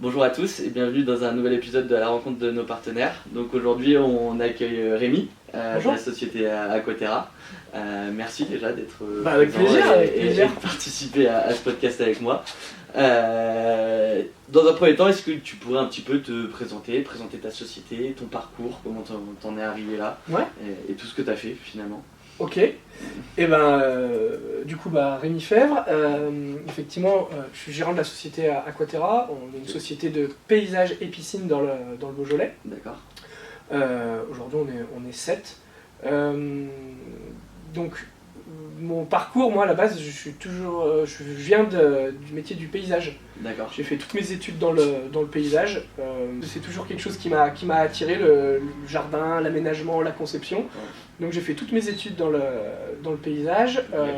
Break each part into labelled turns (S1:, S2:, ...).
S1: Bonjour à tous et bienvenue dans un nouvel épisode de la rencontre de nos partenaires. Donc aujourd'hui on accueille Rémi de la société Aquaterra. Merci déjà d'être
S2: avec plaisir,
S1: et de participer à ce podcast avec moi. Dans un premier temps, est-ce que tu pourrais un petit peu te présenter ta société, ton parcours, comment t'en es arrivé là,
S2: ouais.
S1: et tout ce que tu as fait finalement.
S2: Ok, et du coup Rémi Fèvre, effectivement je suis gérant de la société Aquaterra, on est une société de paysage et piscine dans le Beaujolais.
S1: D'accord.
S2: Aujourd'hui on est 7. Donc mon parcours, moi à la base je viens du métier du paysage.
S1: D'accord.
S2: J'ai fait toutes mes études dans le paysage, c'est toujours quelque chose qui m'a attiré, le jardin, l'aménagement, la conception. Ouais. Donc j'ai fait toutes mes études dans le paysage. Okay.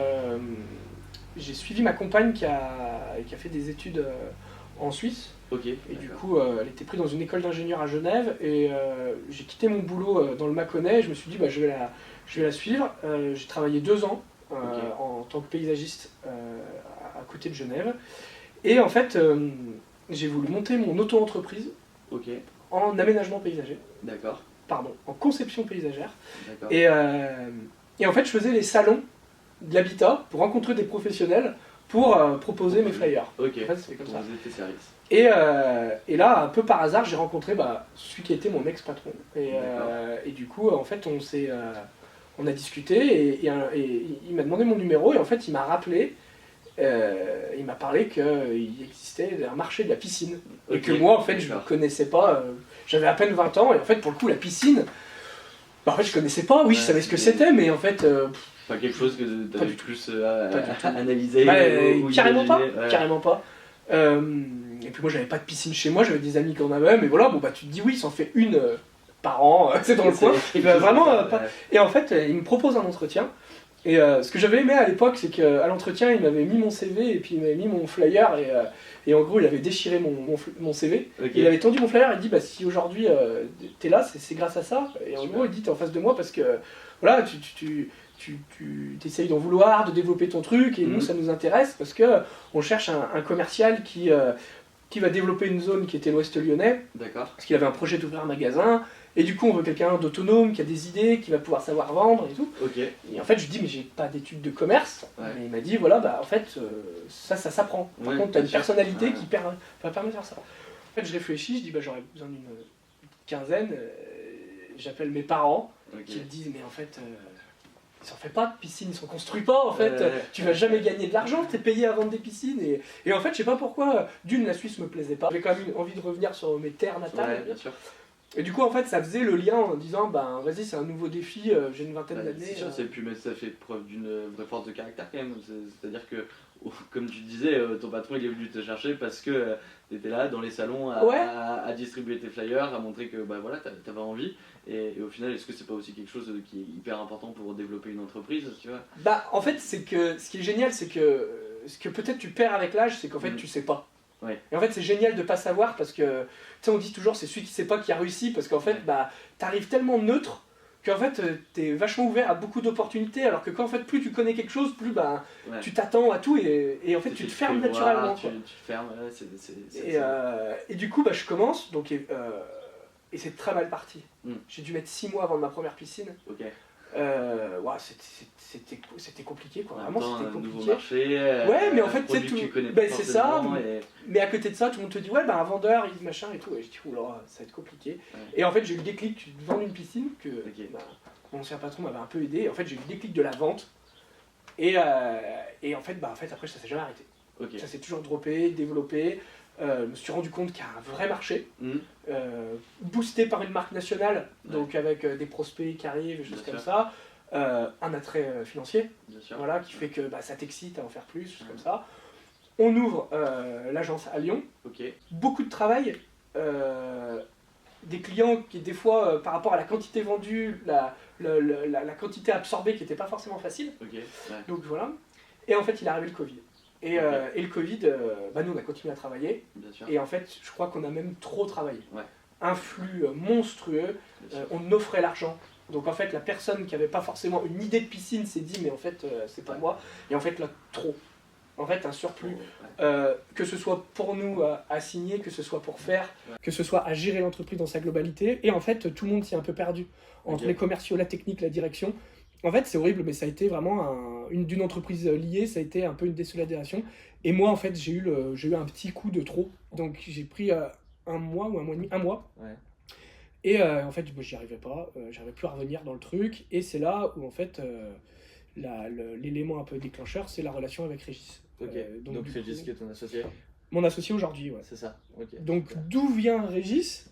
S2: J'ai suivi ma compagne qui a fait des études en Suisse.
S1: Okay.
S2: Et du coup elle était prise dans une école d'ingénieur à Genève et j'ai quitté mon boulot dans le Mâconnais et je me suis dit je vais la suivre. J'ai travaillé 2 ans en tant que paysagiste à côté de Genève. Et en fait, j'ai voulu monter mon auto-entreprise en aménagement paysager.
S1: D'accord.
S2: Pardon, en conception paysagère. Et en fait, je faisais les salons de l'habitat pour rencontrer des professionnels pour proposer mes flyers.
S1: Ok,
S2: en fait, c'est comme ça.
S1: Tes services.
S2: Et là, un peu par hasard, j'ai rencontré celui qui était mon ex-patron. Et du coup, en fait, on a discuté et il m'a demandé mon numéro et en fait, il m'a rappelé. Il m'a parlé qu'il existait un marché de la piscine et que moi en fait je ne connaissais pas, j'avais à peine 20 ans et en fait pour le coup la piscine, en fait je connaissais pas, oui je savais ce que c'était mais en fait...
S1: pas quelque chose que tu avais plus analysé
S2: carrément pas, carrément pas. Et puis moi j'avais pas de piscine chez moi, j'avais des amis qui en avaient mais voilà, tu te dis oui, il s'en fait une par an, c'est dans le coin, vraiment pas... Et en fait il me propose un entretien. Et ce que j'avais aimé à l'époque, c'est qu'à l'entretien, il m'avait mis mon CV et puis il m'avait mis mon flyer et en gros, il avait déchiré mon CV. Okay. Il avait tendu mon flyer et dit si aujourd'hui t'es là, c'est grâce à ça. Et en gros, il dit t'es en face de moi parce que voilà, tu essayes d'en vouloir, de développer ton truc et nous, ça nous intéresse parce qu'on cherche un commercial qui va développer une zone qui était l'Ouest lyonnais.
S1: D'accord.
S2: Parce qu'il avait un projet d'ouvrir un magasin. Et du coup, on veut quelqu'un d'autonome, qui a des idées, qui va pouvoir savoir vendre et tout.
S1: Okay.
S2: Et en fait, je lui dis, mais j'ai pas d'études de commerce. Ouais. Et il m'a dit, voilà, en fait, ça s'apprend. Par contre, tu as une personnalité qui va permettre de faire ça. En fait, je réfléchis, je dis, j'aurais besoin d'une quinzaine. J'appelle mes parents, qui me disent, mais en fait, ils s'en font pas de piscine, ils s'en construisent pas, en fait. Tu vas jamais gagner de l'argent, t'es payé à vendre des piscines. Et en fait, je sais pas pourquoi, la Suisse me plaisait pas. J'avais quand même envie de revenir sur mes terres natales.
S1: Ouais, bien sûr.
S2: Et du coup, en fait, ça faisait le lien en disant, vas-y, c'est un nouveau défi, j'ai une vingtaine d'années.
S1: C'est sûr, mais ça fait preuve d'une vraie force de caractère quand même. C'est-à-dire que, comme tu disais, ton patron il est venu te chercher parce que tu étais là dans les salons à distribuer tes flyers, à montrer que voilà, t'avais envie. Et au final, est-ce que c'est pas aussi quelque chose qui est hyper important pour développer une entreprise, tu vois?
S2: En fait, c'est que ce qui est génial, c'est que ce que peut-être tu perds avec l'âge, c'est qu'en fait, tu sais pas.
S1: Ouais.
S2: Et en fait c'est génial de pas savoir parce que tu sais on dit toujours c'est celui qui sait pas qui a réussi parce qu'en fait t'arrives tellement neutre qu'en fait t'es vachement ouvert à beaucoup d'opportunités alors que quand en fait plus tu connais quelque chose plus tu t'attends à tout et en fait tu te fermes naturellement.
S1: Tu te fermes,
S2: et du coup je commence donc et c'est très mal parti. J'ai dû mettre 6 mois avant ma première piscine.
S1: Okay.
S2: C'était compliqué quoi, vraiment c'était compliqué.
S1: Nouveau marché,
S2: ouais, mais en fait c'est ça,
S1: et...
S2: mais à côté de ça tout le monde te dit un vendeur, machin et tout, et je dis oula ça va être compliqué. Ouais. Et en fait j'ai eu le déclic de vendre une piscine que mon ancien patron m'avait un peu aidé, et en fait j'ai eu le déclic de la vente et en fait après ça s'est jamais arrêté. Okay. Ça s'est toujours droppé, développé. Je me suis rendu compte qu'il y a un vrai marché, boosté par une marque nationale, donc avec des prospects qui arrivent, des choses comme ça, un attrait financier, voilà, qui fait que ça t'excite à en faire plus, choses comme ça. On ouvre l'agence à Lyon, beaucoup de travail, des clients qui des fois, par rapport à la quantité vendue, la quantité absorbée qui n'était pas forcément facile, donc voilà, et en fait il est arrivé le Covid. Et le Covid, nous on a continué à travailler, et en fait je crois qu'on a même trop travaillé. Ouais. Un flux monstrueux, on offrait l'argent. Donc en fait la personne qui n'avait pas forcément une idée de piscine s'est dit mais en fait c'est pas moi, et en fait là trop. en fait un surplus, que ce soit pour nous à signer, que ce soit pour faire, que ce soit à gérer l'entreprise dans sa globalité. Et en fait, tout le monde s'y est un peu perdu entre les commerciaux, la technique, la direction. En fait, c'est horrible, mais ça a été vraiment d'une entreprise liée, ça a été un peu une désolidation. Et moi, en fait, j'ai eu un petit coup de trop. Donc, j'ai pris un mois ou un mois et demi, un mois.
S1: Ouais.
S2: Et en fait, j'y arrivais pas, j'arrivais plus à revenir dans le truc. Et c'est là où, en fait, l'élément un peu déclencheur, c'est la relation avec Régis.
S1: Ok, donc Régis qui est ton associé?
S2: Mon associé aujourd'hui, ouais.
S1: C'est ça, ok.
S2: Donc, d'où vient Régis?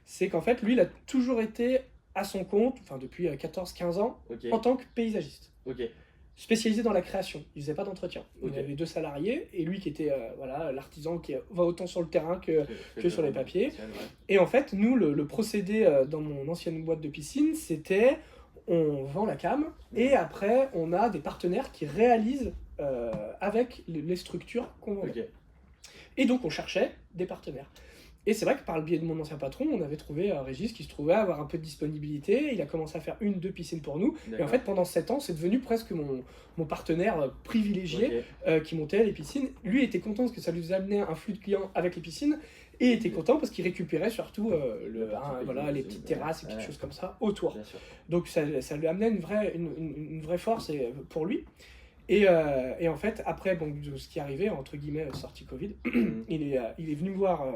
S2: C'est qu'en fait, lui, il a toujours été à son compte, enfin depuis 14-15 ans, en tant que paysagiste.
S1: Ok.
S2: Spécialisé dans la création, il faisait pas d'entretien. Il avait 2 salariés, et lui qui était l'artisan qui va autant sur le terrain que sur les papiers. Et en fait, nous, le procédé dans mon ancienne boîte de piscine, c'était on vend la cam, et après, on a des partenaires qui réalisent avec les structures qu'on vend. Et donc, on cherchait des partenaires. Et c'est vrai que par le biais de mon ancien patron, on avait trouvé Régis qui se trouvait à avoir un peu de disponibilité. Il a commencé à faire 1-2 piscines pour nous. Et en fait, pendant 7 ans, c'est devenu presque mon partenaire privilégié qui montait les piscines. Lui était content parce que ça lui faisait amener un flux de clients avec les piscines. Et était content parce qu'il récupérait surtout les petites terrasses et petites choses comme ça autour. Donc ça lui amenait une vraie force pour lui. Et en fait, après ce qui est arrivé, entre guillemets, sortie Covid, il est venu me voir...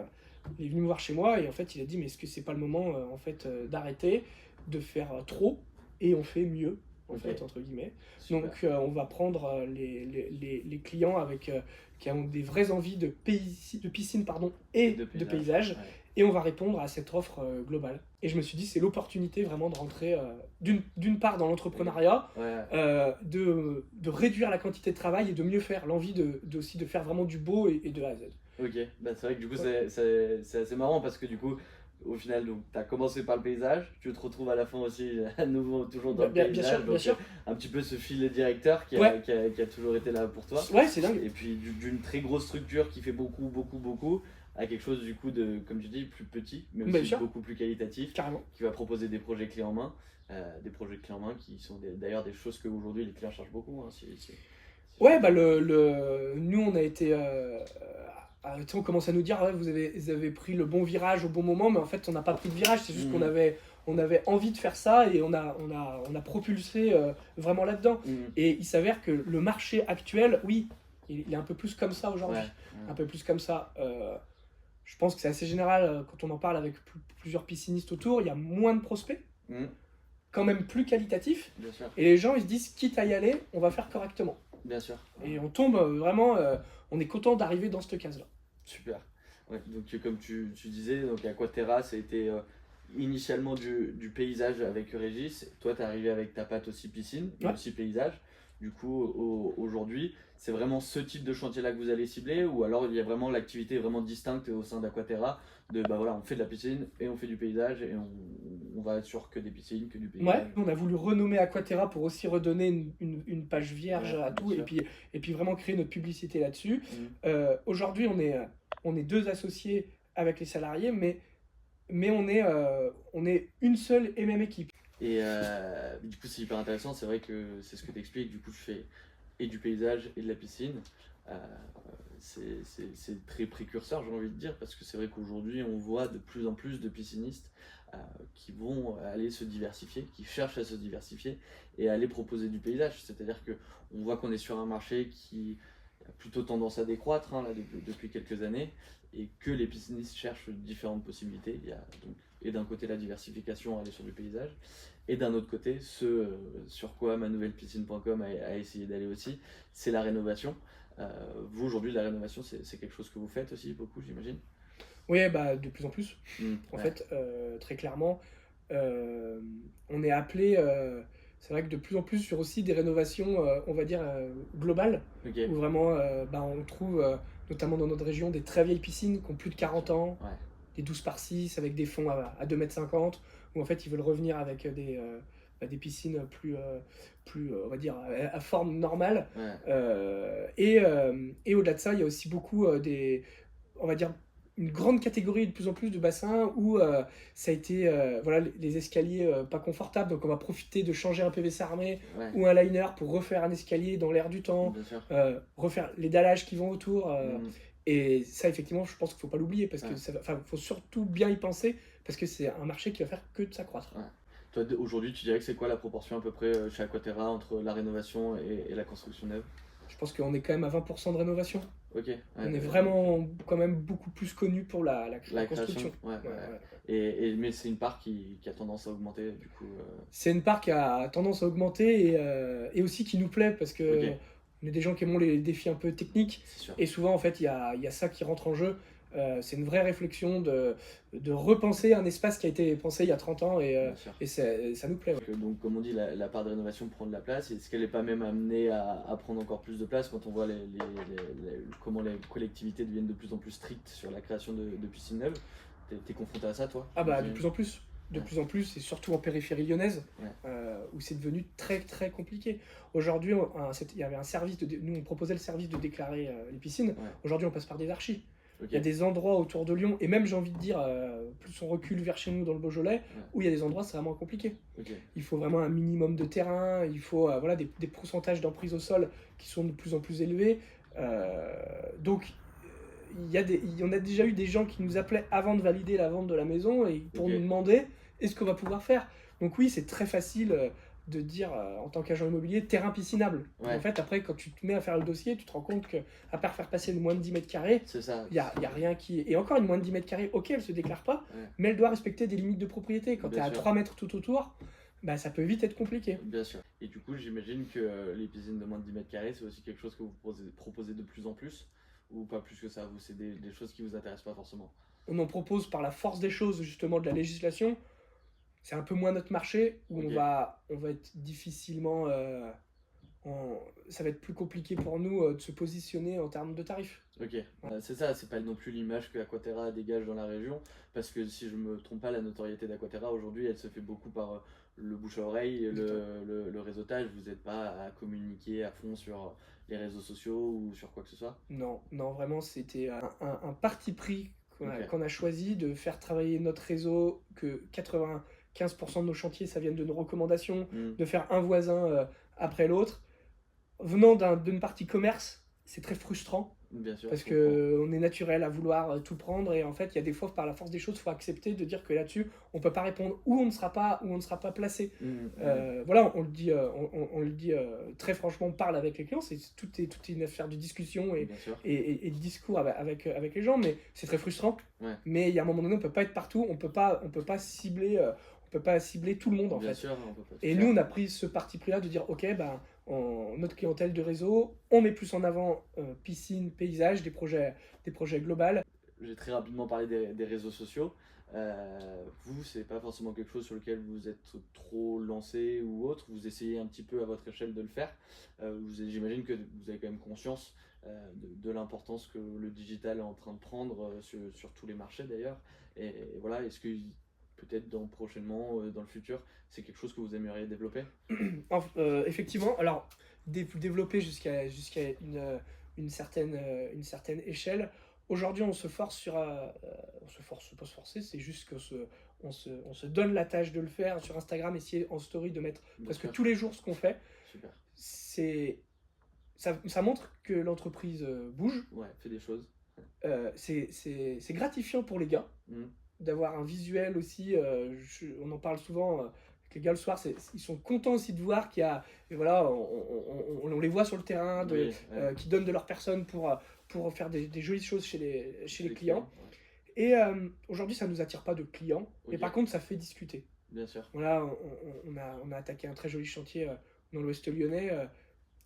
S2: Il est venu me voir chez moi et en fait il a dit mais est-ce que c'est pas le moment d'arrêter de faire trop et on fait mieux en fait entre guillemets. Super. Donc on va prendre les clients qui ont des vraies envies de piscine et de paysage et on va répondre à cette offre globale. Et je me suis dit c'est l'opportunité vraiment de rentrer d'une part dans l'entrepreneuriat, de réduire la quantité de travail et de mieux faire, l'envie aussi de faire vraiment du beau et de A à Z.
S1: Ok, bah c'est vrai que du coup c'est assez marrant parce que du coup au final tu as commencé par le paysage, tu te retrouves à la fin aussi à nouveau toujours dans le paysage,
S2: bien sûr.
S1: Un petit peu ce fil directeur qui a toujours été là pour toi.
S2: Ouais, c'est dingue.
S1: Et puis d'une très grosse structure qui fait beaucoup à quelque chose du coup de, comme tu dis, plus petit mais aussi beaucoup plus qualitatif.
S2: Carrément.
S1: Qui va proposer des projets clés en main, qui sont d'ailleurs des choses qu'aujourd'hui les clients cherchent beaucoup.
S2: Ouais, bah nous on a été... on commence à nous dire vous avez pris le bon virage au bon moment, mais en fait on n'a pas pris de virage, c'est juste qu'on avait envie de faire ça et on a propulsé vraiment là-dedans. Et il s'avère que le marché actuel, oui, il est un peu plus comme ça aujourd'hui, un peu plus comme ça. Je pense que c'est assez général quand on en parle avec plusieurs piscinistes autour, il y a moins de prospects, quand même plus qualitatifs, et les gens ils se disent quitte à y aller, on va faire correctement.
S1: Bien sûr.
S2: Et on tombe vraiment, on est content d'arriver dans cette case-là.
S1: Super. Ouais, donc comme tu disais, donc Aquaterra, ça a été initialement du paysage avec Régis. Toi, tu es arrivé avec ta patte aussi piscine, aussi paysage. Du coup, aujourd'hui, c'est vraiment ce type de chantier-là que vous allez cibler, ou alors il y a vraiment l'activité vraiment distincte au sein d'Aquaterra, on fait de la piscine et on fait du paysage et on va être sur que des piscines, que du paysage.
S2: Ouais, on a voulu renommer Aquaterra pour aussi redonner une page vierge à tout et puis vraiment créer notre publicité là-dessus. Aujourd'hui, on est 2 associés avec les salariés, mais on est une seule et même équipe.
S1: Et du coup c'est hyper intéressant, c'est vrai que c'est ce que tu expliques, du coup tu fais et du paysage et de la piscine. C'est très précurseur, j'ai envie de dire, parce que c'est vrai qu'aujourd'hui on voit de plus en plus de piscinistes qui vont aller se diversifier, qui cherchent à se diversifier et à aller proposer du paysage. C'est-à-dire qu'on voit qu'on est sur un marché qui a plutôt tendance à décroître depuis quelques années et que les piscinistes cherchent différentes possibilités. Il y a donc et d'un côté la diversification, aller sur du paysage, et d'un autre côté, ce sur quoi manouvellepiscine.com a essayé d'aller aussi, c'est la rénovation. Vous aujourd'hui, la rénovation, c'est quelque chose que vous faites aussi beaucoup, j'imagine?
S2: Oui, bah, de plus en plus. En fait, très clairement, on est appelé, c'est vrai que de plus en plus sur aussi des rénovations, on va dire, globales, où vraiment on trouve, notamment dans notre région, des très vieilles piscines qui ont plus de 40 ans. Des 12 par 6 avec des fonds à 2,50 m, où en fait ils veulent revenir avec des piscines plus on va dire, à forme normale. Et au-delà de ça, il y a aussi beaucoup on va dire, une grande catégorie de plus en plus de bassins où ça a été voilà, les escaliers pas confortables, donc on va profiter de changer un PVC armé ou un liner pour refaire un escalier dans l'air du temps, refaire les dallages qui vont autour. Et ça, effectivement, je pense qu'il ne faut pas l'oublier parce que faut surtout bien y penser parce que c'est un marché qui va faire que de s'accroître.
S1: Toi, aujourd'hui, tu dirais que c'est quoi la proportion à peu près chez Aquaterra entre la rénovation et la construction neuve?
S2: Je pense qu'on est quand même à 20% de rénovation.
S1: Ok.
S2: On est vraiment quand même beaucoup plus connu pour la construction.
S1: Mais c'est une part qui a tendance à augmenter du coup.
S2: C'est une part qui a tendance à augmenter et aussi qui nous plaît parce que on est des gens qui aiment les défis un peu techniques. Et souvent en fait il y a ça qui rentre en jeu. C'est une vraie réflexion de repenser un espace qui a été pensé il y a 30 ans et ça nous plaît.
S1: Donc comme on dit, la part de rénovation prend de la place. Est-ce qu'elle n'est pas même amenée à prendre encore plus de place quand on voit comment les collectivités deviennent de plus en plus strictes sur la création de piscines neuves? T'es confronté à ça toi?
S2: Ah bah de plus en plus. De plus en plus, et surtout en périphérie lyonnaise, où c'est devenu très très compliqué. Aujourd'hui, il y avait un service, nous on proposait le service de déclarer les piscines. Aujourd'hui, on passe par des archis. Il y a des endroits autour de Lyon, et même j'ai envie de dire, plus on recule vers chez nous dans le Beaujolais, où il y a des endroits c'est vraiment compliqué. Il faut vraiment un minimum de terrain, il faut voilà, des pourcentages d'emprise au sol qui sont de plus en plus élevés. Donc on a déjà eu des gens qui nous appelaient avant de valider la vente de la maison et pour nous demander est-ce qu'on va pouvoir faire. Donc oui, c'est très facile de dire en tant qu'agent immobilier terrain piscinable. En fait, après, quand tu te mets à faire le dossier, tu te rends compte qu'à part faire passer une moins de 10 mètres carrés, il y a rien qui... Et encore une moins de 10 mètres carrés, ok, elle ne se déclare pas, mais elle doit respecter des limites de propriété. Quand tu es à 3 mètres tout autour, bah, ça peut vite être compliqué.
S1: Bien sûr. Et du coup, j'imagine que les piscines de moins de 10 mètres carrés, c'est aussi quelque chose que vous proposez de plus en plus, ou pas plus que ça, vous, c'est des choses qui vous intéressent pas forcément?
S2: On en propose par la force des choses, justement, de la législation. C'est un peu moins notre marché, où on va être difficilement... ça va être plus compliqué pour nous de se positionner en termes de tarifs.
S1: Ok, c'est ça, c'est pas non plus l'image que Aquaterra dégage dans la région, parce que si je me trompe pas, la notoriété d'Aquaterra aujourd'hui, elle se fait beaucoup par le bouche à oreille, le réseautage. Vous n'êtes pas à communiquer à fond sur les réseaux sociaux ou sur quoi que ce soit?
S2: Non, vraiment, c'était un parti pris qu'on a choisi de faire travailler notre réseau, que 95% de nos chantiers, ça vienne de nos recommandations, de faire un voisin après l'autre. Venant d'une partie commerce, c'est très frustrant.
S1: Bien sûr,
S2: parce qu'on est naturel à vouloir tout prendre et en fait il y a des fois par la force des choses il faut accepter de dire que là-dessus on ne peut pas répondre ou on ne sera pas placé. Voilà, on le dit très franchement, on parle avec les clients, tout est une affaire de discussion et de discours avec les gens, mais c'est très frustrant. Mais il y a un moment donné on ne peut pas être partout, on peut pas cibler tout le monde en fait.
S1: Sûr,
S2: et nous on a pris ce parti pris là de dire ok, notre clientèle de réseau, on met plus en avant piscine, paysage, des projets globaux.
S1: J'ai très rapidement parlé des réseaux sociaux. Vous, c'est pas forcément quelque chose sur lequel vous êtes trop lancé ou autre, vous essayez un petit peu à votre échelle de le faire. J'imagine que vous avez quand même conscience de l'importance que le digital est en train de prendre sur tous les marchés d'ailleurs. Et voilà, est-ce que peut-être prochainement, dans le futur, c'est quelque chose que vous aimeriez développer?
S2: Effectivement, alors développer jusqu'à une certaine échelle. Aujourd'hui, on se force sur... on se force pas se forcer, c'est juste qu'on se donne la tâche de le faire sur Instagram, essayer en story de mettre presque tous les jours ce qu'on fait.
S1: Super.
S2: Ça montre que l'entreprise bouge.
S1: Fait des choses.
S2: C'est gratifiant pour les gars. D'avoir un visuel aussi, on en parle souvent, les gars le soir, ils sont contents aussi de voir qu'il y a, et voilà, on les voit sur le terrain, qui donnent de leur personne pour faire des jolies choses chez les clients. Et aujourd'hui, ça ne nous attire pas de clients, mais par contre, ça fait discuter.
S1: Bien sûr.
S2: Voilà, on a attaqué un très joli chantier dans l'Ouest lyonnais.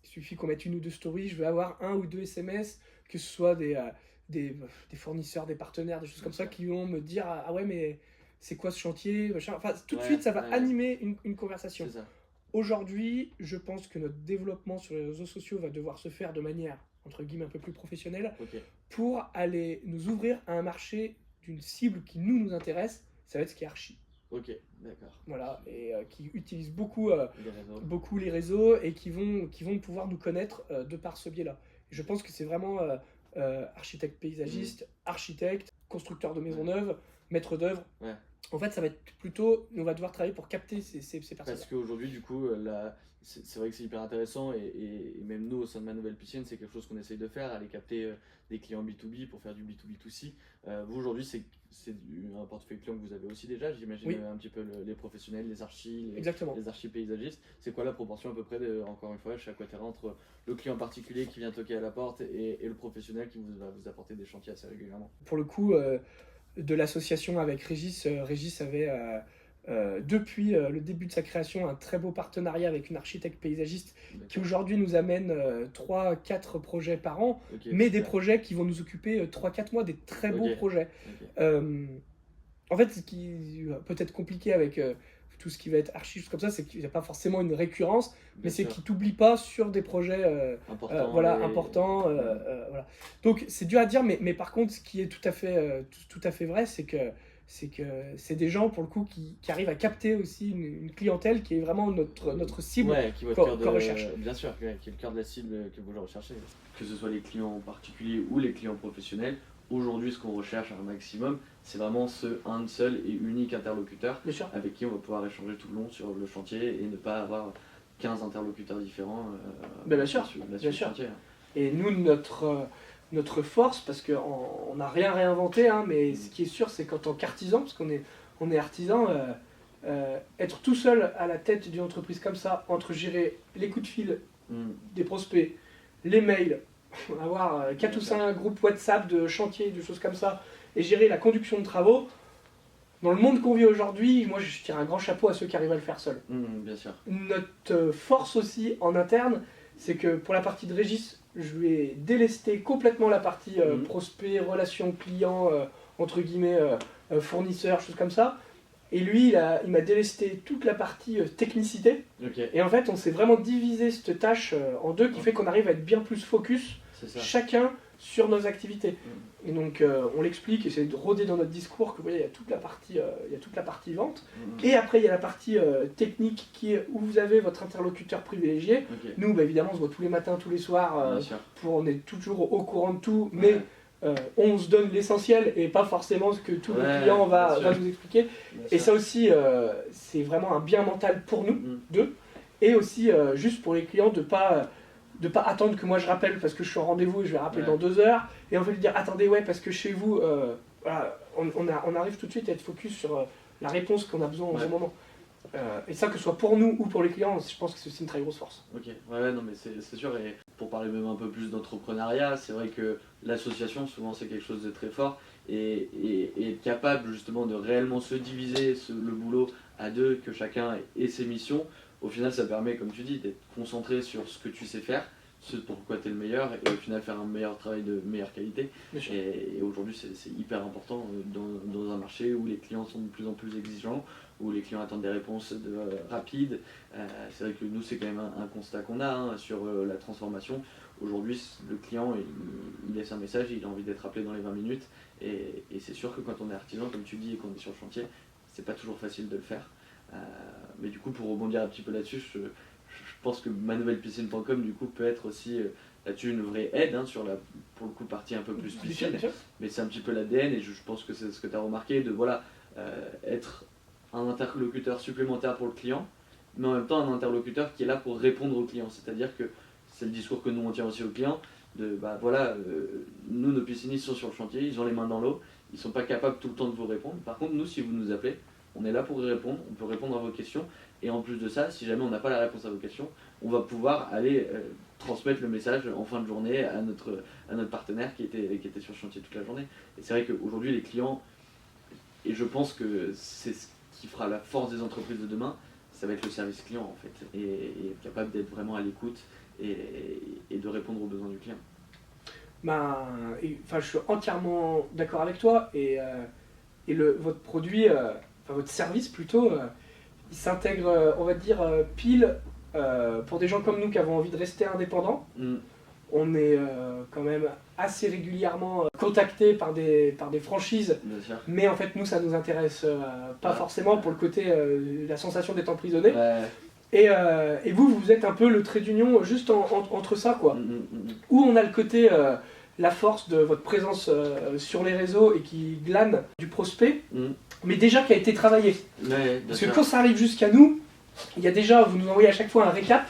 S2: Il suffit qu'on mette une ou deux stories, je veux avoir 1 ou 2 SMS, que ce soit des fournisseurs, des partenaires, des choses comme ça qui vont me dire ah ouais mais c'est quoi ce chantier machin. Enfin tout de suite ça va animer une conversation. Aujourd'hui je pense que notre développement sur les réseaux sociaux va devoir se faire de manière entre guillemets un peu plus professionnelle pour aller nous ouvrir à un marché d'une cible qui nous intéresse, ça va être ce qui est archi.
S1: Ok, d'accord.
S2: Voilà, et qui utilisent beaucoup les réseaux et qui vont pouvoir nous connaître de par ce biais-là. Je pense que c'est vraiment architecte paysagiste, architecte, constructeur de maisons neuves, maître d'œuvre.
S1: Ouais.
S2: En fait, ça va être plutôt, on va devoir travailler pour capter ces personnes.
S1: Parce qu'aujourd'hui, du coup, c'est vrai que c'est hyper intéressant et même nous, au sein de Ma Nouvelle Piscine, c'est quelque chose qu'on essaye de faire, aller capter des clients B2B pour faire du B2B2C. Vous, aujourd'hui, c'est un portefeuille client que vous avez aussi déjà, j'imagine,
S2: oui.
S1: Un petit peu les professionnels, les archis, les archis paysagistes. C'est quoi la proportion à peu près, encore une fois, chez Aquaterra, entre le client particulier qui vient toquer à la porte et le professionnel qui va vous apporter des chantiers assez régulièrement?
S2: Pour le coup, de l'association avec Régis, Régis avait depuis le début de sa création un très beau partenariat avec une architecte paysagiste qui aujourd'hui nous amène 3-4 projets par an, mais des projets qui vont nous occuper 3-4 mois, des très beaux projets. En fait, ce qui peut être compliqué avec tout ce qui va être archi, comme ça, c'est qu'il n'y a pas forcément une récurrence, mais c'est qu'il ne t'oublie pas sur des projets importants. Voilà. Donc c'est dur à dire, mais par contre, ce qui est tout à fait vrai, c'est que c'est des gens, pour le coup, qui arrivent à capter aussi une clientèle qui est vraiment notre cible qu'on recherche.
S1: Bien sûr, qui est le cœur de la cible que vous recherchez. Que ce soit les clients particuliers ou les clients professionnels, aujourd'hui, ce qu'on recherche un maximum, c'est vraiment un seul et unique interlocuteur avec qui on va pouvoir échanger tout le long sur le chantier et ne pas avoir 15 interlocuteurs différents
S2: bien sûr.
S1: sur le chantier.
S2: Et nous, notre force, parce qu'on n'a rien réinventé, hein, mais ce qui est sûr, c'est qu'en tant qu'artisan, parce qu'on est artisan, être tout seul à la tête d'une entreprise comme ça, entre gérer les coups de fil des prospects, les mails, avoir 4 ou 5 groupes WhatsApp de chantier, de choses comme ça, et gérer la conduction de travaux, dans le monde qu'on vit aujourd'hui, moi je tire un grand chapeau à ceux qui arrivent à le faire seuls.
S1: Bien sûr.
S2: Notre force aussi en interne, c'est que pour la partie de Régis, je lui ai délesté complètement la partie prospect, relations clients, entre guillemets, fournisseurs, choses comme ça. Et lui, il m'a délesté toute la partie technicité. Et en fait, on s'est vraiment divisé cette tâche en deux, qui fait qu'on arrive à être bien plus focus, chacun sur nos activités. Et donc, on l'explique, et c'est de rôder dans notre discours que vous voyez, il y a toute la partie vente. Et après, il y a la partie technique où vous avez votre interlocuteur privilégié. Nous, bah, évidemment, on se voit tous les matins, tous les soirs, on est toujours au courant de tout, mais on se donne l'essentiel et pas forcément ce que tout le client va nous expliquer. Et ça aussi, c'est vraiment un bien mental pour nous, deux. Et aussi, juste pour les clients, de pas attendre que moi je rappelle parce que je suis en rendez-vous et je vais rappeler dans 2 heures. Et en fait, lui dire attendez, parce que chez vous, voilà, on arrive tout de suite à être focus sur la réponse qu'on a besoin au bon moment. Et ça, que ce soit pour nous ou pour les clients, je pense que c'est aussi une très grosse force.
S1: Ok, non mais c'est sûr, et pour parler même un peu plus d'entrepreneuriat, c'est vrai que l'association, souvent c'est quelque chose de très fort, et être capable justement de réellement se diviser le boulot à deux, que chacun ait ses missions, au final ça permet, comme tu dis, d'être concentré sur ce que tu sais faire, ce pourquoi tu es le meilleur, et au final faire un meilleur travail de meilleure qualité. Et aujourd'hui c'est hyper important dans un marché où les clients sont de plus en plus exigeants, où les clients attendent des réponses rapides. C'est vrai que nous, c'est quand même un constat qu'on a sur la transformation. Aujourd'hui, le client, il laisse un message, il a envie d'être appelé dans les 20 minutes. Et c'est sûr que quand on est artisan, comme tu dis, et qu'on est sur le chantier, c'est pas toujours facile de le faire. Mais du coup, pour rebondir un petit peu là-dessus, je pense que manouvellepiscine.com du coup peut être aussi là-dessus une vraie aide sur la, pour le coup, partie un peu plus piscine. Mais c'est un petit peu l'ADN, et je pense que c'est ce que tu as remarqué, de être un interlocuteur supplémentaire pour le client, mais en même temps un interlocuteur qui est là pour répondre au client. C'est-à-dire que c'est le discours que nous on tient aussi aux clients, de nous, nos piscinistes sont sur le chantier, ils ont les mains dans l'eau, ils sont pas capables tout le temps de vous répondre. Par contre, nous, si vous nous appelez, on est là pour y répondre, on peut répondre à vos questions, et en plus de ça, si jamais on n'a pas la réponse à vos questions, on va pouvoir aller transmettre le message en fin de journée à notre partenaire qui était sur le chantier toute la journée. Et c'est vrai qu'aujourd'hui, les clients, et je pense que c'est ce qui fera la force des entreprises de demain, ça va être le service client en fait, et être capable d'être vraiment à l'écoute et de répondre aux besoins du client.
S2: Je suis entièrement d'accord avec toi, et votre produit, votre service plutôt, il s'intègre, on va dire, pile pour des gens comme nous qui avons envie de rester indépendants. On est quand même assez régulièrement contacté par des franchises, mais en fait nous ça nous intéresse pas forcément pour le côté la sensation d'être emprisonné. Et vous êtes un peu le trait d'union juste entre ça, quoi. Où on a le côté la force de votre présence sur les réseaux et qui glane du prospect, mais déjà qui a été travaillé. Parce que quand ça arrive jusqu'à nous, il y a déjà, vous nous envoyez à chaque fois un récap,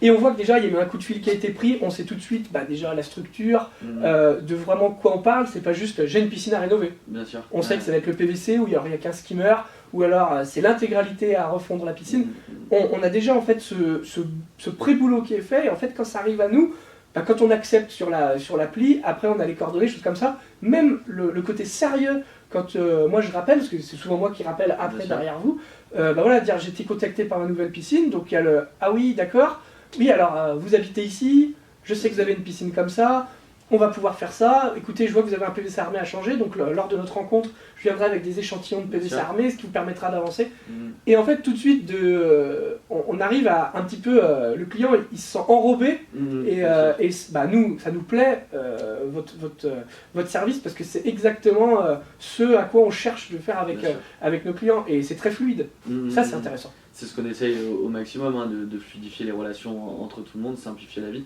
S2: et on voit que déjà il y a eu un coup de fil qui a été pris, on sait tout de suite déjà la structure, de vraiment quoi on parle, c'est pas juste j'ai une piscine à rénover.
S1: Bien sûr.
S2: On sait que ça va être le PVC, où il n'y a qu'un skimmer, ou alors c'est l'intégralité à refondre la piscine. On a déjà en fait ce pré-boulot qui est fait, et en fait quand ça arrive à nous, quand on accepte sur l'appli, après on a les coordonnées, choses comme ça, même le côté sérieux, quand moi je rappelle, parce que c'est souvent moi qui rappelle après derrière vous, voilà, dire j'ai été contacté par ma nouvelle piscine, donc il y a le ah oui d'accord, oui alors vous habitez ici, je sais que vous avez une piscine comme ça, on va pouvoir faire ça, écoutez je vois que vous avez un PVC armé à changer, donc lors de notre rencontre je viendrai avec des échantillons de PVC armé, ce qui vous permettra d'avancer. Et en fait tout de suite on arrive à un petit peu, le client il se sent enrobé, et nous ça nous plaît votre service, parce que c'est exactement ce à quoi on cherche de faire avec nos clients, et c'est très fluide. Ça c'est intéressant.
S1: C'est ce qu'on essaye au maximum, hein, de fluidifier les relations entre tout le monde, simplifier la vie.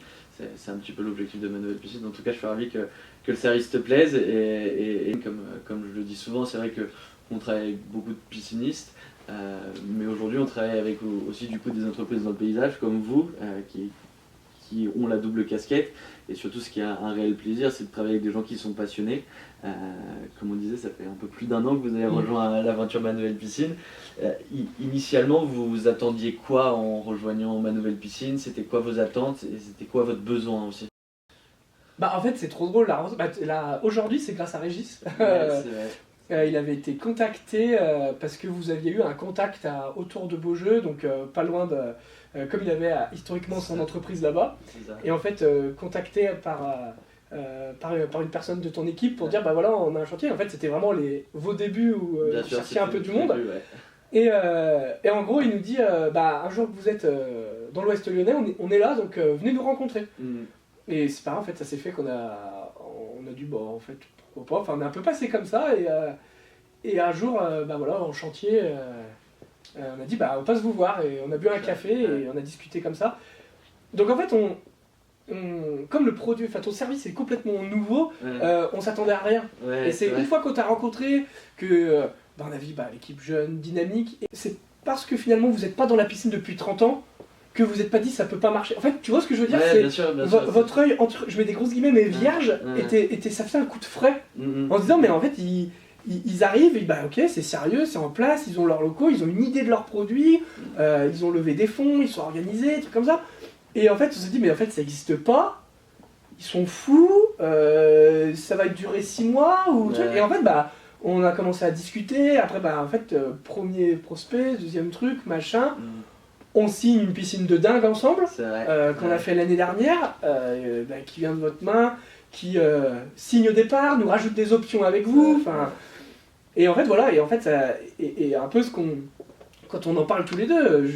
S1: C'est un petit peu l'objectif de Manuel Piscine. En tout cas, je suis ravi que le service te plaise. Et comme je le dis souvent, c'est vrai qu'on travaille avec beaucoup de piscinistes. Mais aujourd'hui, on travaille avec aussi du coup des entreprises dans le paysage comme vous, qui ont la double casquette. Et surtout, ce qui a un réel plaisir, c'est de travailler avec des gens qui sont passionnés. Comme on disait, ça fait un peu plus d'1 an que vous avez rejoint l'aventure Manuel Piscine. Initialement, vous attendiez quoi en rejoignant Manuel Piscine? C'était quoi vos attentes et c'était quoi votre besoin aussi?
S2: En fait, c'est trop drôle. Aujourd'hui, c'est grâce à Régis. Il avait été contacté parce que vous aviez eu un contact autour de Beaujeu, donc pas loin de... comme il avait historiquement son entreprise là-bas, et en fait contacté par une personne de ton équipe pour dire voilà on a un chantier. En fait c'était vraiment vos débuts où vous cherchiez un peu du monde. Et en gros il nous dit un jour que vous êtes dans l'Ouest lyonnais, on est là, donc venez nous rencontrer. Et c'est pareil, en fait ça s'est fait qu'on a dit en fait pourquoi pas, enfin on est un peu passé comme ça, et un jour en chantier on a dit on passe vous voir, et on a bu un café et on a discuté comme ça. Donc en fait comme le produit, ton service est complètement nouveau, on s'attendait à rien. Et c'est une fois qu'on t'a rencontré que on a vu l'équipe jeune, dynamique, et c'est parce que finalement vous n'êtes pas dans la piscine depuis 30 ans que vous n'êtes pas dit ça peut pas marcher. En fait, tu vois ce que je veux dire, c'est
S1: bien sûr,
S2: votre œil, je mets des grosses guillemets, mais vierge, ça fait un coup de frais, en se disant mais en fait ils arrivent, et ok c'est sérieux, c'est en place, ils ont leurs locaux, ils ont une idée de leurs produits, ils ont levé des fonds, ils sont organisés, des trucs comme ça. Et en fait on se dit mais en fait ça n'existe pas, ils sont fous, ça va durer 6 mois ou truc. Et en fait on a commencé à discuter, après en fait premier prospect, deuxième truc, machin. On signe une piscine de dingue ensemble, qu'on a fait l'année dernière, qui vient de votre main, qui signe au départ, nous rajoute des options avec vous, et en fait voilà, et en fait et un peu quand on en parle tous les deux,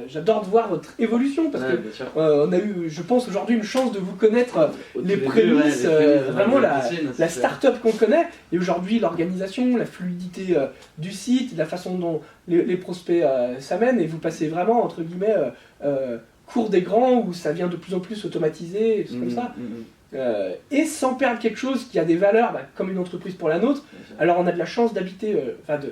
S2: j'adore de voir votre évolution, parce que on a eu, je pense aujourd'hui, une chance de vous connaître, les prémices, vraiment la start-up qu'on connaît, et aujourd'hui l'organisation, la fluidité du site, la façon dont les prospects s'amènent, et vous passez vraiment entre guillemets cours des grands, où ça vient de plus en plus automatisé, et tout comme ça. Et sans perdre quelque chose qui a des valeurs, comme une entreprise pour la nôtre. Alors on a de la chance d'habiter,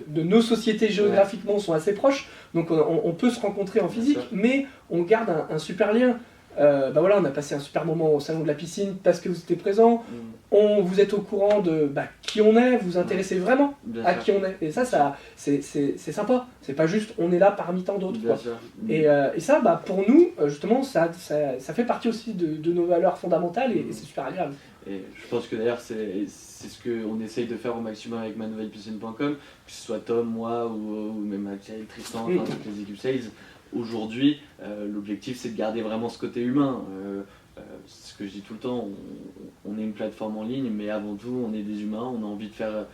S2: de nos sociétés géographiquement sont assez proches, donc on peut se rencontrer en physique, mais on garde un super lien. On a passé un super moment au salon de la piscine parce que vous étiez présent, vous êtes au courant de qui on est, vous vous intéressez vraiment à qui on est, et ça c'est sympa, c'est pas juste on est là parmi tant d'autres, quoi. Et ça pour nous justement ça fait partie aussi de nos valeurs fondamentales, et c'est super agréable.
S1: Et je pense que d'ailleurs c'est ce qu'on essaye de faire au maximum avec manuelpiscine.com, que ce soit Tom, moi ou même Axel, Tristan, toutes les équipes sales. Aujourd'hui, l'objectif c'est de garder vraiment ce côté humain. C'est ce que je dis tout le temps, on est une plateforme en ligne, mais avant tout on est des humains, on a envie de faire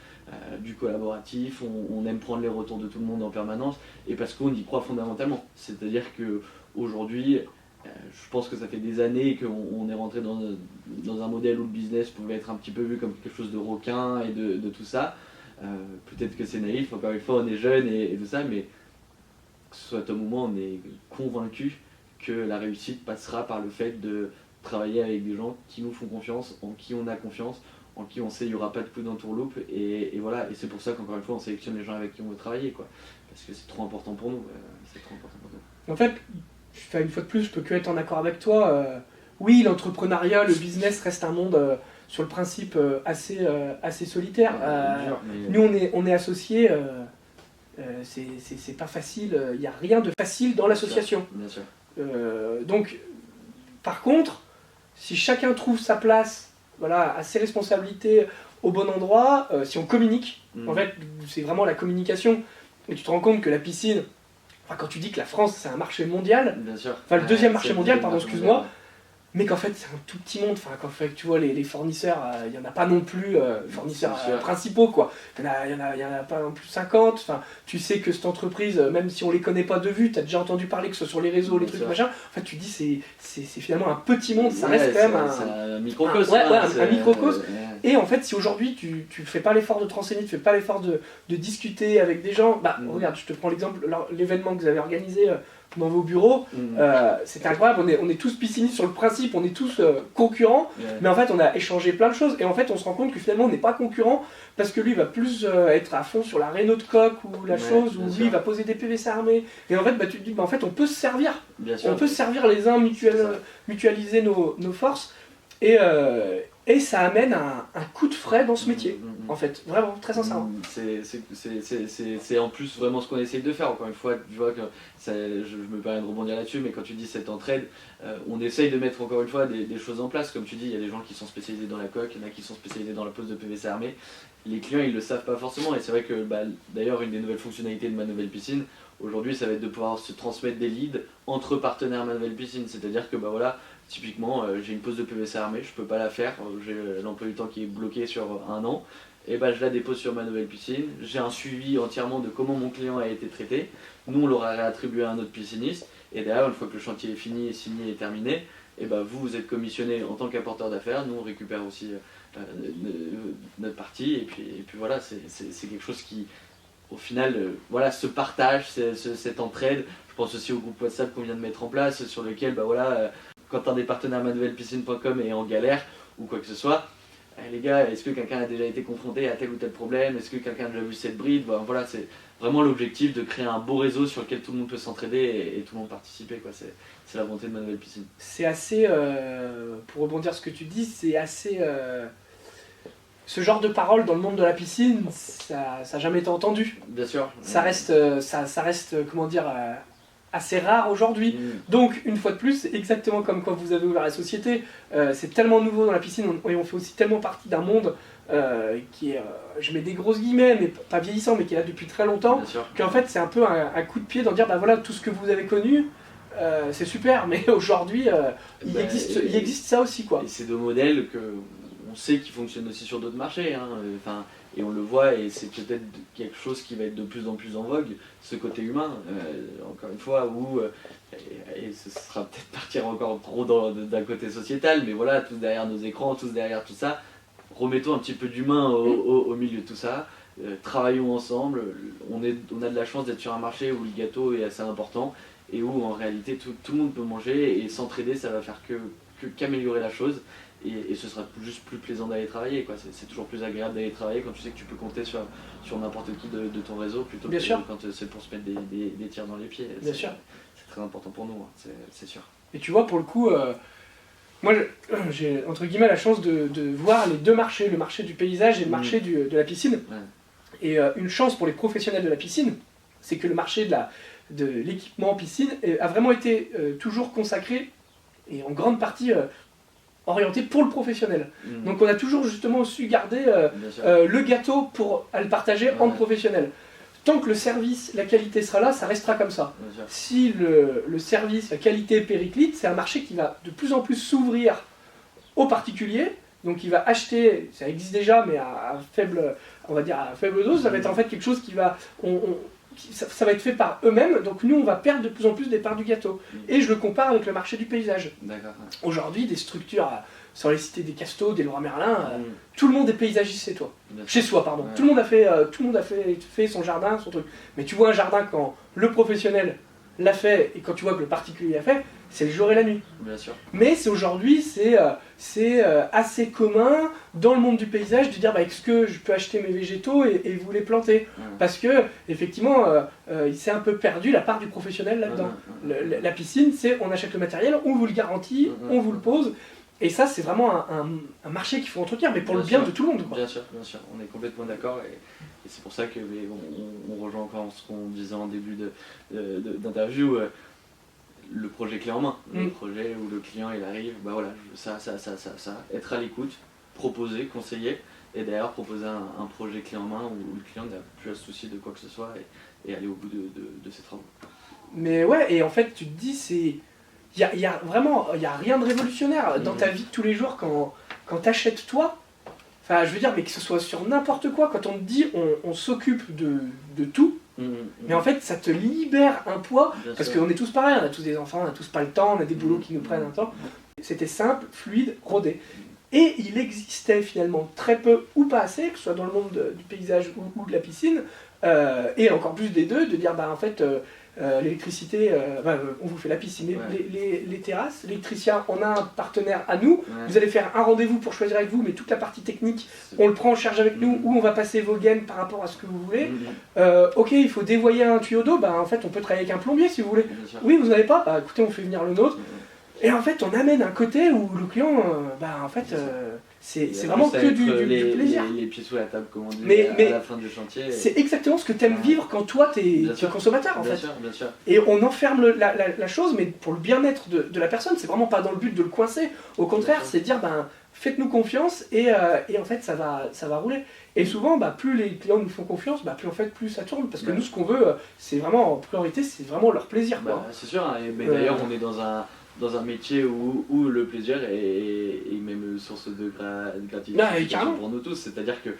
S1: du collaboratif, on aime prendre les retours de tout le monde en permanence, et parce qu'on y croit fondamentalement. C'est-à-dire qu'aujourd'hui, je pense que ça fait des années qu'on est rentré dans un modèle où le business pouvait être un petit peu vu comme quelque chose de requin et de tout ça. Peut-être que c'est naïf, encore une fois on est jeune et tout ça, mais que ce soit Tom ou moi, on est convaincus que la réussite passera par le fait de travailler avec des gens qui nous font confiance, en qui on a confiance, en qui on sait qu'il n'y aura pas de coup d'entourloupe, et voilà, et c'est pour ça qu'encore une fois on sélectionne les gens avec qui on veut travailler, quoi. Parce que c'est trop important pour nous, c'est trop important pour nous.
S2: En fait, une fois de plus, je peux que être en accord avec toi. Oui, l'entrepreneuriat, le business reste un monde sur le principe assez solitaire. Nous, on est associés, c'est pas facile, il n'y a rien de facile dans l'association.
S1: Bien sûr.
S2: Donc, par contre, si chacun trouve sa place, voilà, à ses responsabilités au bon endroit, si on communique, en fait, c'est vraiment la communication, et tu te rends compte que la piscine, enfin, quand tu dis que la France c'est un marché mondial, enfin le deuxième marché mondial, pardon, excuse-moi, mais qu'en fait c'est un tout petit monde, enfin qu'en fait tu vois les fournisseurs, il n'y en a pas non plus fournisseurs principaux quoi, il y en a pas non plus 50, enfin tu sais que cette entreprise, même si on les connaît pas de vue, tu as déjà entendu parler que ce soit sur les réseaux, les trucs machin, en fait tu dis c'est finalement un petit monde, ça reste quand même
S1: un microcosme.
S2: Un microcosme. Et en fait, si aujourd'hui tu fais pas l'effort de te renseigner, tu fais pas l'effort de discuter avec des gens, regarde, je te prends l'exemple, l'événement que vous avez organisé dans vos bureaux, c'était incroyable, on est tous piscinistes sur le principe, on est tous concurrents, mais en fait on a échangé plein de choses, et en fait on se rend compte que finalement on n'est pas concurrents, parce que lui va plus être à fond sur la réno de coque ou la chose, ou lui il va poser des PVC armés, et en fait tu te dis, en fait on peut se servir, on peut se servir les uns, mutualiser nos forces, et ça amène un coup de frais dans ce métier, en fait, vraiment, très sincèrement.
S1: C'est en plus vraiment ce qu'on essaye de faire, encore une fois, tu vois que je me permets de rebondir là-dessus, mais quand tu dis cette entraide, on essaye de mettre encore une fois des choses en place, comme tu dis, il y a des gens qui sont spécialisés dans la coque, il y en a qui sont spécialisés dans la pose de PVC armé, les clients ils le savent pas forcément, et c'est vrai que d'ailleurs une des nouvelles fonctionnalités de Ma Nouvelle Piscine, aujourd'hui ça va être de pouvoir se transmettre des leads entre partenaires Ma Nouvelle Piscine, c'est-à-dire que voilà, typiquement, j'ai une pose de PVC armée, je peux pas la faire, j'ai l'emploi du temps qui est bloqué sur un an, et je la dépose sur Ma Nouvelle Piscine, j'ai un suivi entièrement de comment mon client a été traité, nous on l'aura réattribué à un autre pisciniste, et derrière, une fois que le chantier est fini, signé et terminé, et vous êtes commissionné en tant qu'apporteur d'affaires, nous on récupère aussi notre partie, et puis voilà, c'est quelque chose qui, au final, voilà, se partage, cette entraide. Je pense aussi au groupe WhatsApp qu'on vient de mettre en place, sur lequel, quand un des partenaires manouvellepiscine.com est en galère ou quoi que ce soit, les gars, est-ce que quelqu'un a déjà été confronté à tel ou tel problème? Est-ce que quelqu'un a déjà vu cette bride? Voilà, c'est vraiment l'objectif de créer un beau réseau sur lequel tout le monde peut s'entraider et tout le monde participer, quoi. C'est la volonté de Ma Nouvelle Piscine.
S2: C'est assez, pour rebondir sur ce que tu dis, c'est assez... ce genre de parole dans le monde de la piscine, ça n'a jamais été entendu.
S1: Bien sûr.
S2: Ça reste, comment dire... assez rare aujourd'hui. Donc, une fois de plus, c'est exactement comme quand vous avez ouvert la société. C'est tellement nouveau dans la piscine et on fait aussi tellement partie d'un monde qui est, je mets des grosses guillemets, mais pas vieillissant, mais qui est là depuis très longtemps. Qu'en fait, c'est un peu un coup de pied d'en dire, voilà, tout ce que vous avez connu, c'est super, mais aujourd'hui, il existe ça aussi, quoi.
S1: Et c'est deux modèles que on sait qu'ils fonctionnent aussi sur d'autres marchés, hein. Et on le voit, et c'est peut-être quelque chose qui va être de plus en plus en vogue, ce côté humain, encore une fois, où, et ce sera peut-être partir encore trop d'un côté sociétal, mais voilà, tous derrière nos écrans, tous derrière tout ça, remettons un petit peu d'humain au milieu de tout ça, travaillons ensemble, on a de la chance d'être sur un marché où le gâteau est assez important, et où en réalité tout le monde peut manger, et s'entraider ça va faire qu'améliorer la chose. Et ce sera juste plus plaisant d'aller travailler, quoi. C'est toujours plus agréable d'aller travailler quand tu sais que tu peux compter sur n'importe qui de ton réseau plutôt que quand c'est pour se mettre des tirs dans les pieds.
S2: Bien sûr.
S1: C'est très important pour nous, hein, c'est sûr.
S2: Et tu vois, pour le coup, moi j'ai entre guillemets la chance de voir les deux marchés, le marché du paysage et le marché de la piscine. Ouais. Et une chance pour les professionnels de la piscine, c'est que le marché de l'équipement piscine a vraiment été toujours consacré et en grande partie orienté pour le professionnel. Donc on a toujours justement su garder le gâteau pour le partager entre professionnels. Tant que le service, la qualité sera là, ça restera comme ça. Si le service, la qualité périclite, c'est un marché qui va de plus en plus s'ouvrir aux particuliers, donc il va acheter, ça existe déjà, mais à faible, on va dire à faible dose, ça va être en fait quelque chose qui va... ça va être fait par eux-mêmes, donc nous on va perdre de plus en plus des parts du gâteau. Et je le compare avec le marché du paysage. Aujourd'hui, des structures, sans les citer des Castos, des Leroy Merlin, tout le monde est paysagiste chez soi, pardon. Ouais. Tout le monde a fait son jardin, son truc. Mais tu vois un jardin quand le professionnel l'a fait et quand tu vois que le particulier l'a fait, c'est le jour et la nuit.
S1: Bien sûr.
S2: Mais aujourd'hui, c'est assez commun dans le monde du paysage de dire bah, est-ce que je peux acheter mes végétaux et vous les planter Parce que, effectivement, il s'est un peu perdu la part du professionnel là-dedans. La piscine, c'est on achète le matériel, on vous le garantit, on vous le pose. Et ça, c'est vraiment un marché qu'il faut entretenir, mais pour le bien de tout le monde. Quoi.
S1: Bien sûr, on est complètement d'accord. Et c'est pour ça que on rejoint encore ce qu'on disait en début d'interview. Le projet clé en main, le projet où le client il arrive, bah voilà, ça, être à l'écoute, proposer, conseiller, et d'ailleurs proposer un projet clé en main où le client n'a plus à se soucier de quoi que ce soit et aller au bout de ses travaux.
S2: Mais ouais, et en fait tu te dis, il y a vraiment, il n'y a rien de révolutionnaire dans ta vie de tous les jours quand tu achètes toi. Enfin, je veux dire, mais que ce soit sur n'importe quoi, quand on te dit on s'occupe de tout, mais en fait ça te libère un poids, parce qu'on est tous pareils, on a tous des enfants, on n'a tous pas le temps, on a des boulots qui nous prennent un temps. C'était simple, fluide, rodé. Et il existait finalement très peu ou pas assez, que ce soit dans le monde du paysage ou de la piscine, et encore plus des deux, de dire bah en fait l'électricité, on vous fait la piscine, les terrasses, l'électricien, on a un partenaire à nous, vous allez faire un rendez-vous pour choisir avec vous, mais toute la partie technique, on le prend en charge avec nous, ou on va passer vos gaines par rapport à ce que vous voulez. Ok, il faut dévoyer un tuyau d'eau, bah en fait on peut travailler avec un plombier si vous voulez. Oui, vous n'avez pas, bah écoutez, on fait venir le nôtre. Et en fait, on amène un côté où le client, c'est vraiment que du plaisir.
S1: Les pieds sous la table, comme on dit, à la fin du chantier.
S2: C'est exactement ce que tu aimes vivre quand toi, tu es consommateur, en fait.
S1: Bien sûr.
S2: Et on enferme la chose, mais pour le bien-être de la personne, c'est vraiment pas dans le but de le coincer. Au contraire, c'est de dire, faites-nous confiance et en fait, ça va rouler. Et souvent, plus les clients nous font confiance, plus en fait, plus ça tourne. Parce que nous, ce qu'on veut, c'est vraiment, en priorité, c'est vraiment leur plaisir.
S1: C'est sûr, hein, mais d'ailleurs, on est dans un métier où le plaisir est même source de gratification pour nous tous. C'est-à-dire que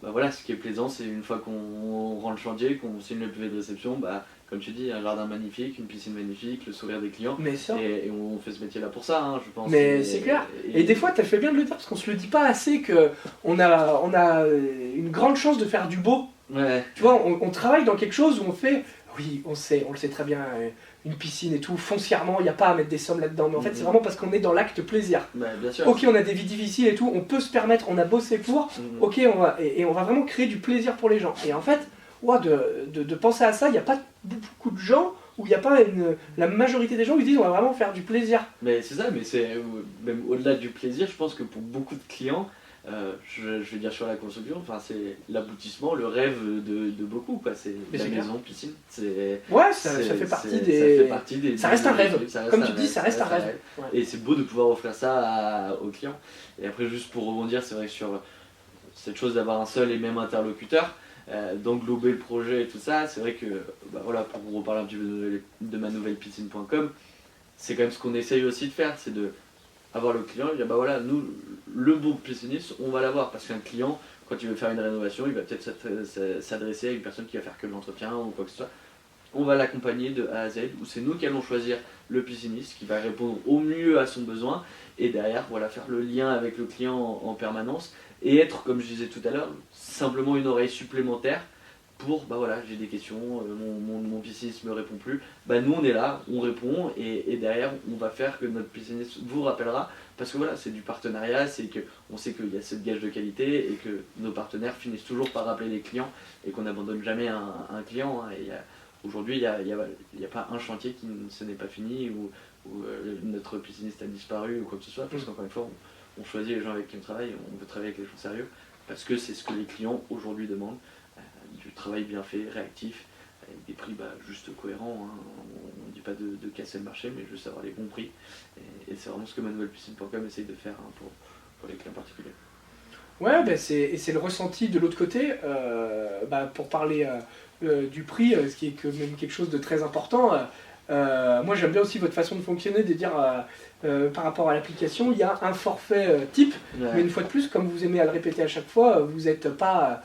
S1: voilà, ce qui est plaisant, c'est une fois qu'on rend le chantier, qu'on signe le PV de réception, comme tu dis, un jardin magnifique, une piscine magnifique, le sourire des clients. Et on fait ce métier-là pour ça, hein, je pense.
S2: Mais c'est clair. Et des fois, tu as fait bien de le dire, parce qu'on se le dit pas assez qu'on a une grande chance de faire du beau. Tu vois, on travaille dans quelque chose où on fait... Oui, on le sait très bien, une piscine et tout, foncièrement, il n'y a pas à mettre des sommes là-dedans. Mais en fait, c'est vraiment parce qu'on est dans l'acte plaisir.
S1: Bien sûr.
S2: Ok, on a des vies difficiles et tout, on peut se permettre, on a bossé pour, ok, on va vraiment créer du plaisir pour les gens. Et en fait, de penser à ça, il n'y a pas beaucoup de gens, où il n'y a pas la majorité des gens qui disent on va vraiment faire du plaisir.
S1: Mais c'est ça, mais c'est même au-delà du plaisir, je pense que pour beaucoup de clients, je vais dire sur la construction, c'est l'aboutissement, le rêve de beaucoup, quoi. C'est la maison, piscine.
S2: Ouais, ça fait partie des... Ça reste un rêve. Comme tu dis, ça reste un rêve.
S1: Ouais. Et c'est beau de pouvoir offrir ça aux clients. Et après, juste pour rebondir, c'est vrai que sur cette chose d'avoir un seul et même interlocuteur, d'englober le projet et tout ça, c'est vrai que, voilà, pour vous reparler un petit peu de ma nouvelle piscine.com, c'est quand même ce qu'on essaye aussi de faire, c'est de avoir le client et dire voilà, nous, le bon pisciniste, on va l'avoir, parce qu'un client, quand il veut faire une rénovation, il va peut-être s'adresser à une personne qui va faire que de l'entretien ou quoi que ce soit. On va l'accompagner de A à Z, où c'est nous qui allons choisir le pisciniste qui va répondre au mieux à son besoin, et derrière, voilà, faire le lien avec le client en permanence, et être, comme je disais tout à l'heure, simplement une oreille supplémentaire pour, voilà, j'ai des questions, mon pisciniste ne me répond plus, nous on est là, on répond, et derrière on va faire que notre pisciniste vous rappellera, parce que voilà, c'est du partenariat, c'est qu'on sait qu'il y a cette gage de qualité, et que nos partenaires finissent toujours par rappeler les clients, et qu'on n'abandonne jamais un client, hein, et aujourd'hui il n'y a pas un chantier qui ne n'est pas fini, où notre pisciniste a disparu, ou quoi que ce soit, parce qu'encore une fois, on choisit les gens avec qui on travaille, on veut travailler avec les gens sérieux, parce que c'est ce que les clients aujourd'hui demandent. Du travail bien fait, réactif, avec des prix juste cohérents, hein. On ne dit pas de casser le marché, mais juste avoir les bons prix. Et c'est vraiment ce que manuelpiscine.com essaye de faire, hein, pour les clients particuliers.
S2: Ouais, c'est le ressenti de l'autre côté. Pour parler du prix, ce qui est même quelque chose de très important, moi j'aime bien aussi votre façon de fonctionner, de dire par rapport à l'application, il y a un forfait type, mais une fois de plus, comme vous aimez à le répéter à chaque fois, vous n'êtes pas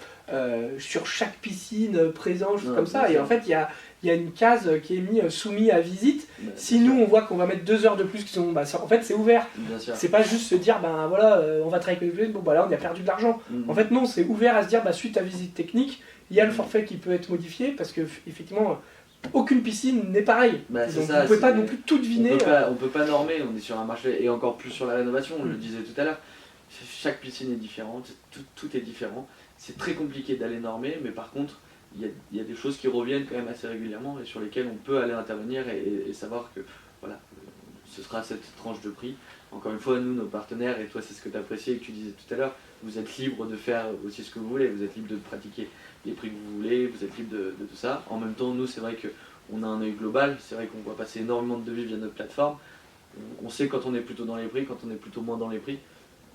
S2: sur chaque piscine présent, juste comme ça, et en fait il y a une case qui est mise soumis à visite. Si nous on voit qu'on va mettre 2 heures de plus qui sont, en fait c'est ouvert. C'est pas juste se dire voilà, on va travailler avec les là on a perdu de l'argent. En fait non, c'est ouvert à se dire suite à visite technique, il y a le forfait qui peut être modifié, parce que effectivement aucune piscine n'est pareille.
S1: Bah,
S2: donc
S1: ça,
S2: vous pouvez pas non plus tout deviner.
S1: On peut pas normer, on est sur un marché, et encore plus sur la rénovation, on le disait tout à l'heure. Chaque piscine est différente, tout est différent. C'est très compliqué d'aller normer, mais par contre, il y a des choses qui reviennent quand même assez régulièrement et sur lesquelles on peut aller intervenir et savoir que voilà, ce sera cette tranche de prix. Encore une fois, nous, nos partenaires, et toi c'est ce que tu appréciais et que tu disais tout à l'heure, vous êtes libre de faire aussi ce que vous voulez, vous êtes libre de pratiquer les prix que vous voulez, vous êtes libre de tout ça. En même temps, nous, c'est vrai qu'on a un œil global, c'est vrai qu'on voit passer énormément de devis via notre plateforme. On sait quand on est plutôt dans les prix, quand on est plutôt moins dans les prix.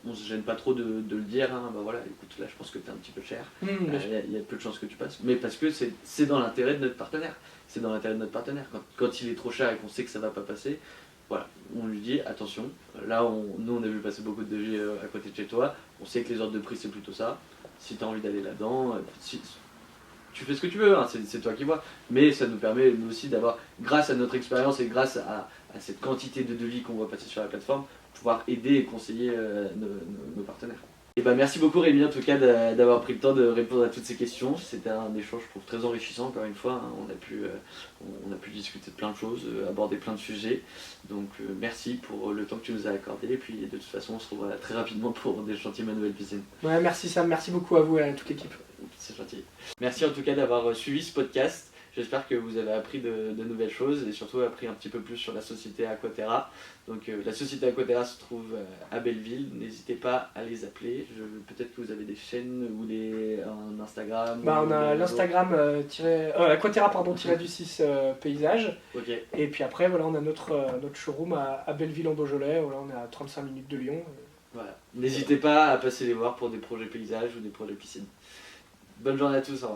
S1: On se gêne pas trop de le dire, hein. Bah voilà, écoute, là je pense que tu es un petit peu cher, il y a peu de chances que tu passes, mais parce que c'est dans l'intérêt de notre partenaire. C'est dans l'intérêt de notre partenaire. Quand il est trop cher et qu'on sait que ça va pas passer, voilà, on lui dit attention, là nous on a vu passer beaucoup de devis à côté de chez toi, on sait que les ordres de prix c'est plutôt ça, si tu as envie d'aller là-dedans, tu fais ce que tu veux, hein, c'est toi qui vois, mais ça nous permet nous aussi d'avoir, grâce à notre expérience et grâce à cette quantité de devis qu'on voit passer sur la plateforme, pouvoir aider et conseiller nos partenaires. Et ben merci beaucoup Rémi en tout cas d'avoir pris le temps de répondre à toutes ces questions. C'était un échange je trouve très enrichissant encore une fois, hein. On a pu discuter de plein de choses, aborder plein de sujets. Donc merci pour le temps que tu nous as accordé et puis de toute façon on se revoit très rapidement pour des chantiers Ma Nouvelle Piscine.
S2: Ouais, merci Sam, merci beaucoup à vous et à toute l'équipe.
S1: C'est gentil. Merci en tout cas d'avoir suivi ce podcast. J'espère que vous avez appris de nouvelles choses et surtout appris un petit peu plus sur la société Aquaterra. Donc la société Aquaterra se trouve à Belleville, n'hésitez pas à les appeler. Peut-être que vous avez des chaînes ou un Instagram.
S2: On a l'Instagram Aquaterra du 6 paysage.
S1: Okay.
S2: Et puis après voilà, on a notre showroom à Belleville en Beaujolais, voilà, on est à 35 minutes de Lyon.
S1: Voilà. N'hésitez pas à passer les voir pour des projets paysages ou des projets piscines. Bonne journée à tous. Au revoir.